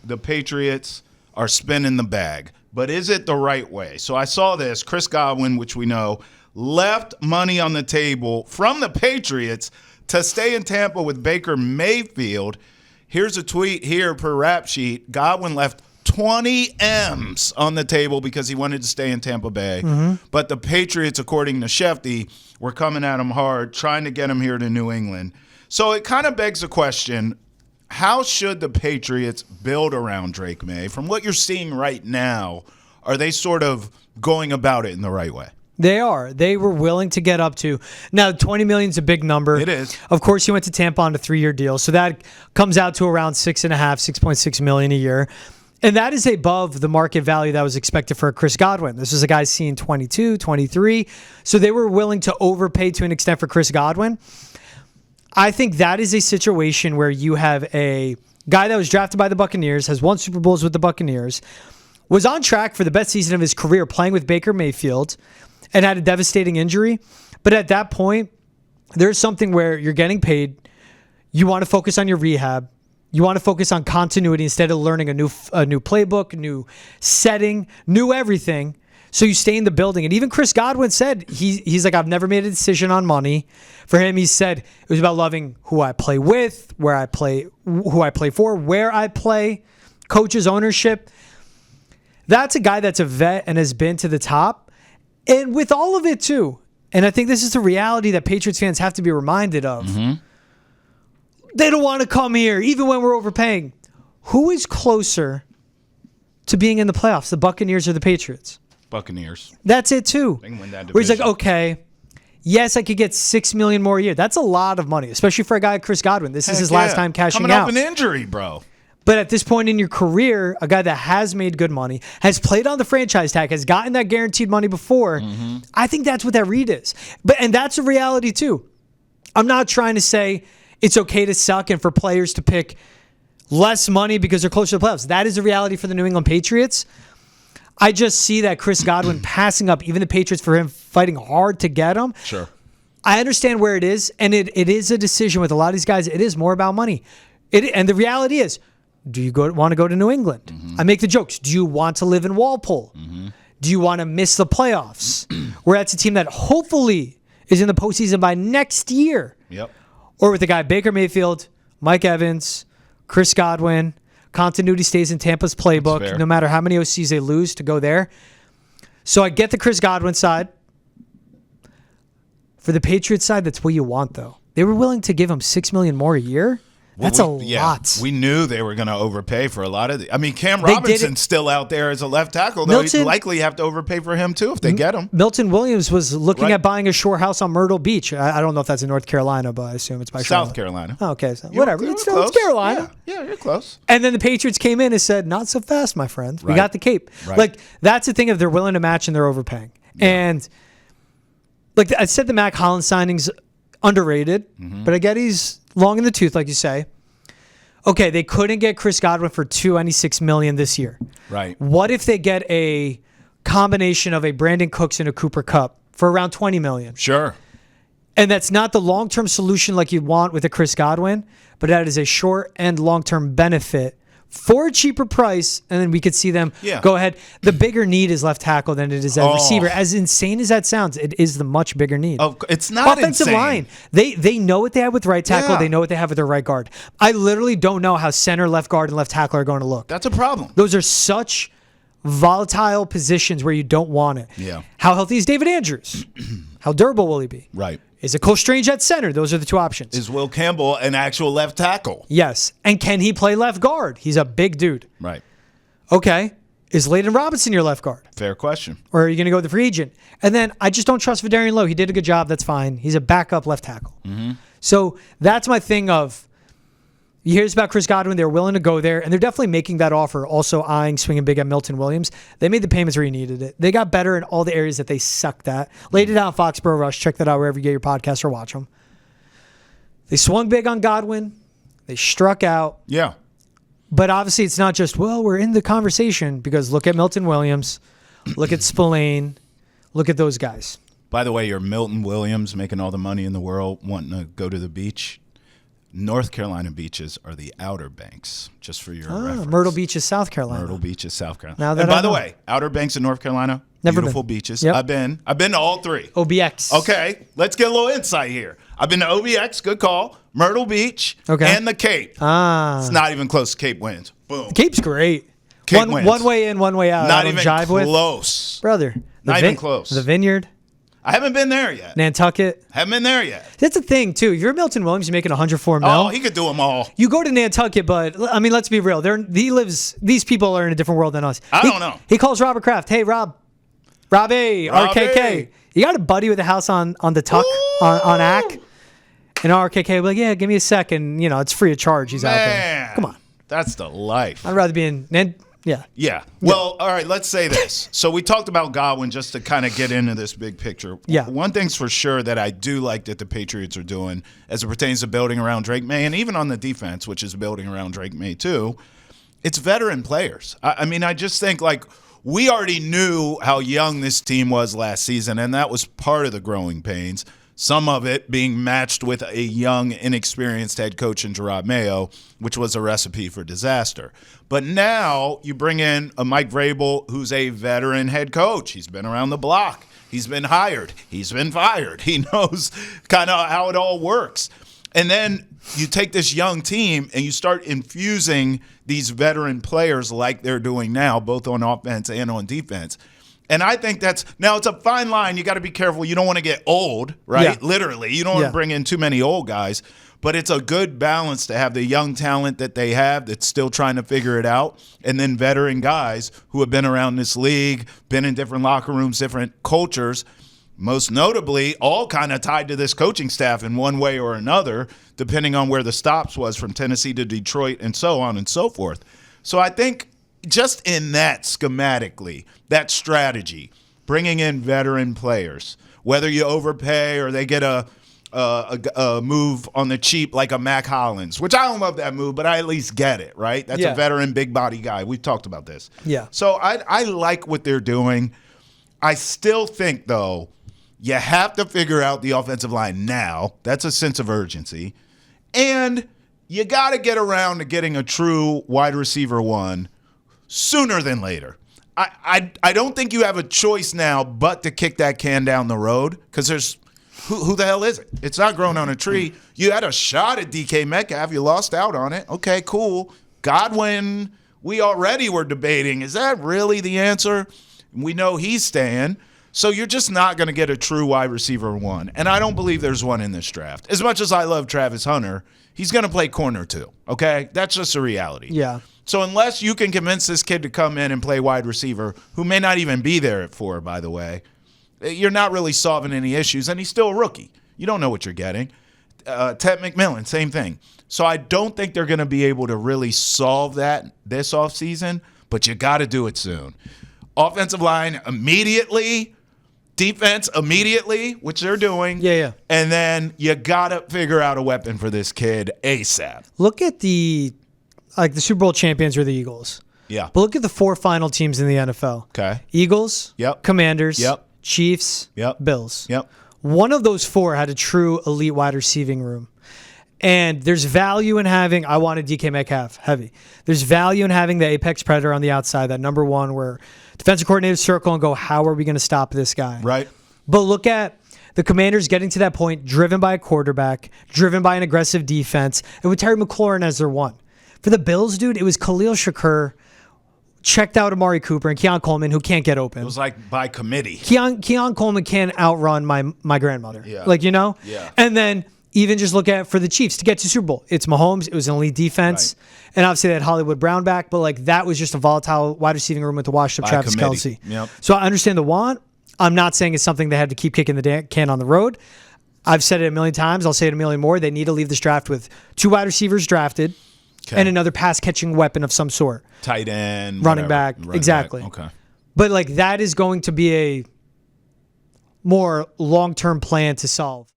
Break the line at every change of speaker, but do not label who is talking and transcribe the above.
the Patriots are spinning the bag, but is it the right way? So I saw this. Chris Godwin, which we know, left money on the table from the Patriots to stay in Tampa with Baker Mayfield. Here's a tweet here per rap sheet. Godwin left 20 M's on the table because he wanted to stay in Tampa Bay. But the Patriots, according to Shefty, were coming at him hard, trying to get him here to New England. So it kind of begs the question, how should the Patriots build around Drake Maye? From what you're seeing right now, are they sort of going about it in the right way?
They are. They were willing to get up to. Now, $20 million is a big number.
It is.
Of course, he went to Tampa on a 3-year deal, so that comes out to around $6.6 million a year. And that is above the market value that was expected for Chris Godwin. This is a guy seeing 22, 23. So they were willing to overpay to an extent for Chris Godwin. I think that is a situation where you have a guy that was drafted by the Buccaneers, has won Super Bowls with the Buccaneers, was on track for the best season of his career playing with Baker Mayfield, and had a devastating injury. But at that point, there's something where you're getting paid. You want to focus on your rehab. You want to focus on continuity instead of learning a new playbook, new setting, new everything. So you stay in the building. And even Chris Godwin said, he's like, I've never made a decision on money. For him, he said it was about loving who I play with, who I play for, where I play, coaches, ownership. That's a guy that's a vet and has been to the top. And with all of it, too, and I think this is the reality that Patriots fans have to be reminded of. They don't want to come here, even when we're overpaying. Who is closer to being in the playoffs, the Buccaneers or the Patriots?
Buccaneers.
That's it, too.
They can win that division.
Where he's like, okay, yes, I could get $6 million more a year. That's a lot of money, especially for a guy like Chris Godwin. This is his last time cashing
Coming
out.
off an injury, bro.
But at this point in your career, a guy that has made good money, has played on the franchise tag, has gotten that guaranteed money before, I think that's what that read is. And that's a reality, too. I'm not trying to say it's okay to suck and for players to pick less money because they're closer to the playoffs. That is a reality for the New England Patriots. I just see that Chris Godwin passing up even the Patriots for him fighting hard to get him.
Sure.
I understand where it is, and it is a decision with a lot of these guys. It is more about money. And the reality is, do you want to go to New England? I make the jokes. Do you want to live in Walpole? Do you want to miss the playoffs? Where that's a team that hopefully is in the postseason by next year.
Yep.
Or with the guy Baker Mayfield, Mike Evans, Chris Godwin. Continuity stays in Tampa's playbook, no matter how many OCs they lose to go there. So I get the Chris Godwin side. For the Patriots side, that's what you want, though. They were willing to give him $6 million more a year. That's a lot.
We knew they were going to overpay for a lot of the. I mean, Cam Robinson's still out there as a left tackle, though. He'd likely have to overpay for him, too, if they get him.
Milton Williams was looking at buying a shore house on Myrtle Beach. I don't know if that's in North Carolina, but I assume it's by
South Carolina.
Oh, okay. So whatever. It's Carolina.
Yeah, you're close.
And then the Patriots came in and said, not so fast, my friend. We got the Cape.
Right.
Like, that's the thing if they're willing to match and they're overpaying. Yeah. And, like I said, the Mac Hollins signing's underrated, but I get he's long in the tooth, like you say. Okay, they couldn't get Chris Godwin for $296 million this year.
Right.
What if they get a combination of a Brandon Cooks and a Cooper Kupp for around $20 million?
Sure.
And that's not the long-term solution like you'd want with a Chris Godwin, but that is a short and long-term benefit for a cheaper price, and then we could see them go ahead. The bigger need is left tackle than it is at receiver. As insane as that sounds, it is the much bigger need.
It's not
offensive
insane.
line. They know what they have with right tackle. They know what they have with their right guard. I literally don't know how center, left guard, and left tackle are going to look.
That's a problem.
Those are such volatile positions where you don't want it.
Yeah.
How healthy is David Andrews? How durable will he be?
Right.
Is it Cole Strange at center? Those are the two options.
Is Will Campbell an actual left tackle?
Yes. And can he play left guard? He's a big dude.
Right.
Okay. Is Layden Robinson your left guard?
Fair question.
Or are you going to go with the free agent? And then I just don't trust Vidarian Lowe. He did a good job. That's fine. He's a backup left tackle. So that's my thing of, you hear this about Chris Godwin. They're willing to go there, and they're definitely making that offer, also eyeing swinging big at Milton Williams. They made the payments where he needed it. They got better in all the areas that they sucked at. Laid it out on Foxborough Rush. Check that out wherever you get your podcasts or watch them. They swung big on Godwin. They struck out.
Yeah.
But obviously it's not just, well, we're in the conversation, because look at Milton Williams. Look at Spillane. Look at those guys.
By the way, you're Milton Williams making all the money in the world, wanting to go to the beach. North Carolina beaches are the Outer Banks, just for your reference.
Myrtle Beach is South Carolina.
Myrtle Beach is South Carolina.
Now that
and by
I
the
know.
way, Outer Banks in North Carolina,
Never
beautiful
been.
beaches.
Yep.
I've been to all three.
OBX.
Okay, let's get a little insight here. I've been to OBX, good call, Myrtle Beach,
Okay.
and the Cape. It's not even close to Cape Winds. Boom.
Cape's great.
Cape wins.
One way in, one way out.
Not
I don't
even
jive
close.
with. Brother.
Not even close.
The Vineyard,
I haven't been there yet.
Nantucket.
Haven't been there yet.
That's the thing, too. If you're Milton Williams, you're making 104 mil.
Oh, he could do them all.
You go to Nantucket, but I mean, let's be real. These people are in a different world than us.
I don't know.
He calls Robert Kraft. Hey, Robbie, RKK. You got a buddy with a house on the Tuck on AC? And RKK will be like, yeah, give me a second. You know, it's free of charge. He's out there.
Man,
Come on.
That's the life.
I'd rather be in. Yeah.
Yeah. Well, all right, let's say this. So we talked about Godwin just to kind of get into this big picture.
Yeah.
One thing's for sure that I do like that the Patriots are doing as it pertains to building around Drake Maye, and even on the defense, which is building around Drake Maye too, it's veteran players. I mean, I just think like we already knew how young this team was last season, and that was part of the growing pains. Some of it being matched with a young, inexperienced head coach in Gerard Mayo, which was a recipe for disaster. But now you bring in a Mike Vrabel, who's a veteran head coach. He's been around the block. He's been hired. He's been fired. He knows kind of how it all works. And then you take this young team and you start infusing these veteran players like they're doing now, both on offense and on defense. And I think it's a fine line. You got to be careful. You don't want to get old, right?
Yeah.
Literally. You don't want to bring in too many old guys. But it's a good balance to have the young talent that they have that's still trying to figure it out, and then veteran guys who have been around this league, been in different locker rooms, different cultures, most notably all kind of tied to this coaching staff in one way or another, depending on where the stops was from Tennessee to Detroit and so on and so forth. So I think just in that schematically, that strategy, bringing in veteran players, whether you overpay or they get a move on the cheap like a Mac Hollins, which I don't love that move, but I at least get it, right? That's a veteran, big body guy. We've talked about this.
Yeah.
So I like what they're doing. I still think, though, you have to figure out the offensive line now. That's a sense of urgency. And you got to get around to getting a true wide receiver one sooner than later. I don't think you have a choice now but to kick that can down the road, because there's who the hell is it? It's not growing on a tree. You had a shot at DK Metcalf. You lost out on it. Okay, cool. Godwin, we already were debating, is that really the answer? We know he's staying. So you're just not going to get a true wide receiver one. And I don't believe there's one in this draft. As much as I love Travis Hunter, he's going to play corner too, okay? That's just a reality.
Yeah.
So unless you can convince this kid to come in and play wide receiver, who may not even be there at 4, by the way, you're not really solving any issues. And he's still a rookie. You don't know what you're getting. Ted McMillan, same thing. So I don't think they're going to be able to really solve that this offseason, but you got to do it soon. Offensive line immediately. Defense immediately, which they're doing.
Yeah.
And then you got to figure out a weapon for this kid ASAP.
Look at the Super Bowl champions are the Eagles.
Yeah.
But look at the 4 final teams in the NFL.
Okay.
Eagles,
Yep.
Commanders,
Yep.
Chiefs,
Yep.
Bills.
Yep.
One of those 4 had a true elite wide receiving room. And there's value in having, I wanted DK Metcalf, heavy. There's value in having the apex predator on the outside, that number 1 where defensive coordinators circle and go, how are we going to stop this guy?
Right.
But look at the Commanders getting to that point, driven by a quarterback, driven by an aggressive defense, and with Terry McLaurin as their one. For the Bills, dude, it was Khalil Shakur, checked out Amari Cooper, and Keon Coleman, who can't get open.
It was like by committee.
Keon Coleman can't outrun my grandmother.
Yeah.
Yeah. And then even just look at for the Chiefs to get to Super Bowl. It's Mahomes. It was an elite defense. Right. And obviously they had Hollywood Brown back, but that was just a volatile wide receiving room with the washed up Travis Kelce.
Yep.
So I understand the want. I'm not saying it's something they have to keep kicking the can on the road. I've said it a million times. I'll say it a million more. They need to leave this draft with 2 wide receivers drafted and another pass catching weapon of some sort.
Tight end.
Running back. Exactly.
Okay.
But that is going to be a more long-term plan to solve.